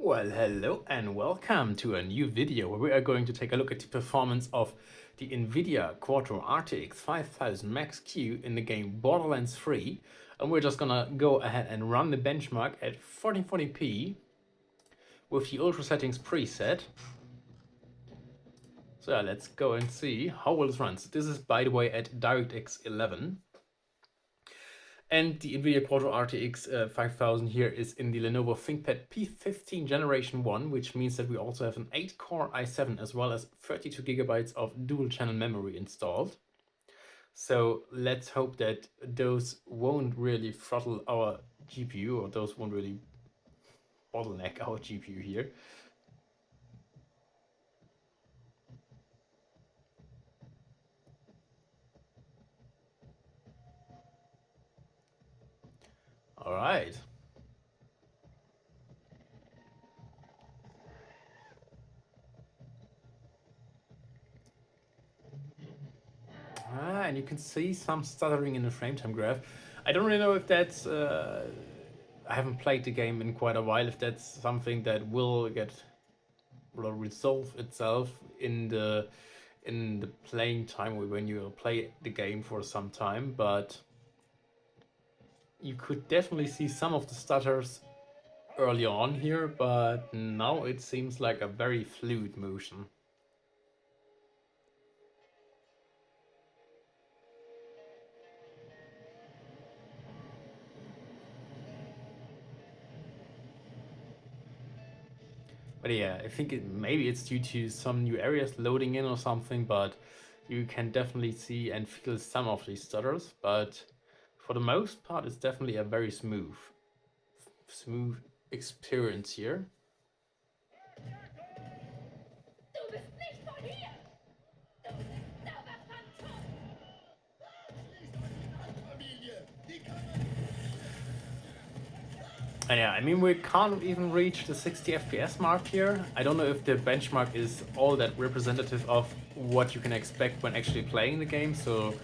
Well, hello and welcome to a new video where we are going to take a look at the performance of the Nvidia Quadro RTX 5000 MaxQ in the game Borderlands 3. And we're just gonna go ahead and run the benchmark at 1440p with the ultra settings preset. So yeah, let's go and see how well this runs. This is, by the way, at DirectX 11. And the Nvidia Quadro RTX 5000 here is in the Lenovo Thinkpad P15 Generation 1, which means that we also have an 8-core i7 as well as 32 gigabytes of dual-channel memory installed. So let's hope that those won't really throttle our GPU, or those won't really bottleneck our GPU here. All right. And you can see some stuttering in the frame time graph. I don't really know if that's I haven't played the game in quite a while, if that's something that will resolve itself in the playing time, or when you play the game for some time. But you could definitely see some of the stutters early on here, but now it seems like a very fluid motion. But yeah, I think maybe it's due to some new areas loading in or something, but you can definitely see and feel some of these stutters. But for the most part, it's definitely a very smooth experience here. And yeah, I mean, we can't even reach the 60 FPS mark here. I don't know if the benchmark is all that representative of what you can expect when actually playing the game, so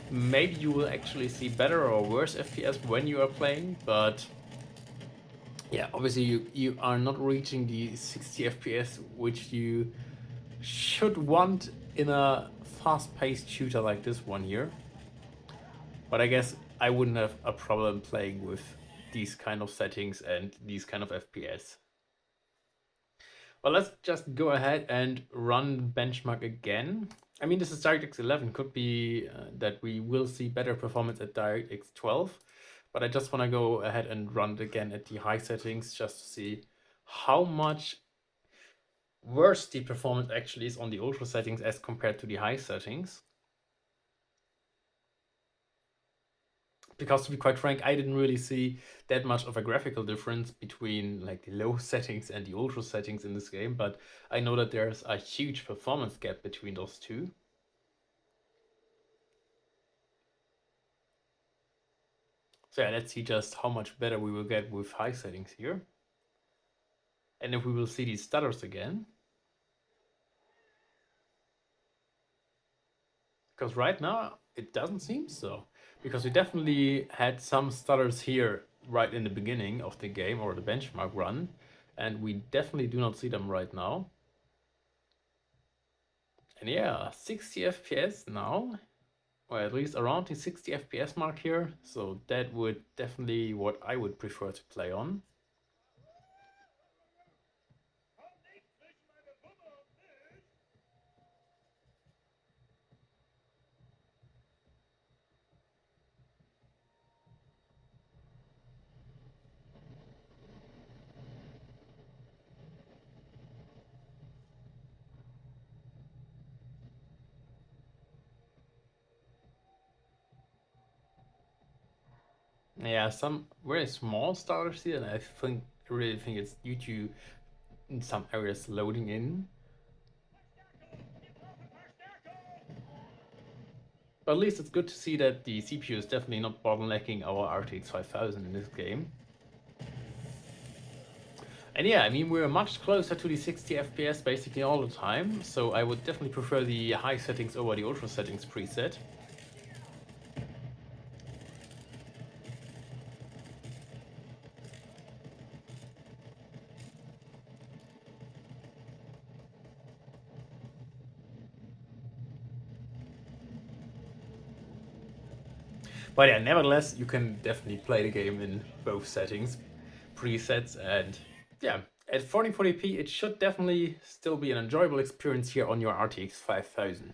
maybe you will actually see better or worse FPS when you are playing, but yeah, obviously you are not reaching the 60 FPS which you should want in a fast-paced shooter like this one here. But I guess I wouldn't have a problem playing with these kind of settings and these kind of FPS. Well, let's just go ahead and run benchmark again. I mean, this is DirectX 11, could be that we will see better performance at DirectX 12, but I just want to go ahead and run it again at the high settings just to see how much worse the performance actually is on the ultra settings as compared to the high settings. Because to be quite frank, I didn't really see that much of a graphical difference between like the low settings and the ultra settings in this game, but I know that there's a huge performance gap between those two. So yeah, let's see just how much better we will get with high settings here. And if we will see these stutters again. Because right now it doesn't seem so. Because we definitely had some stutters here right in the beginning of the game or the benchmark run, and we definitely do not see them right now. And yeah, 60 FPS now, or at least around the 60 FPS mark here, so that would definitely what I would prefer to play on. Yeah, some very small stutters here, and I really think it's due to in some areas loading in. But at least it's good to see that the CPU is definitely not bottlenecking our RTX 5000 in this game. And yeah, I mean, we're much closer to the 60 FPS basically all the time, so I would definitely prefer the high settings over the ultra settings preset. But yeah, nevertheless, you can definitely play the game in both settings, presets, and yeah, at 1440p, it should definitely still be an enjoyable experience here on your RTX 5000.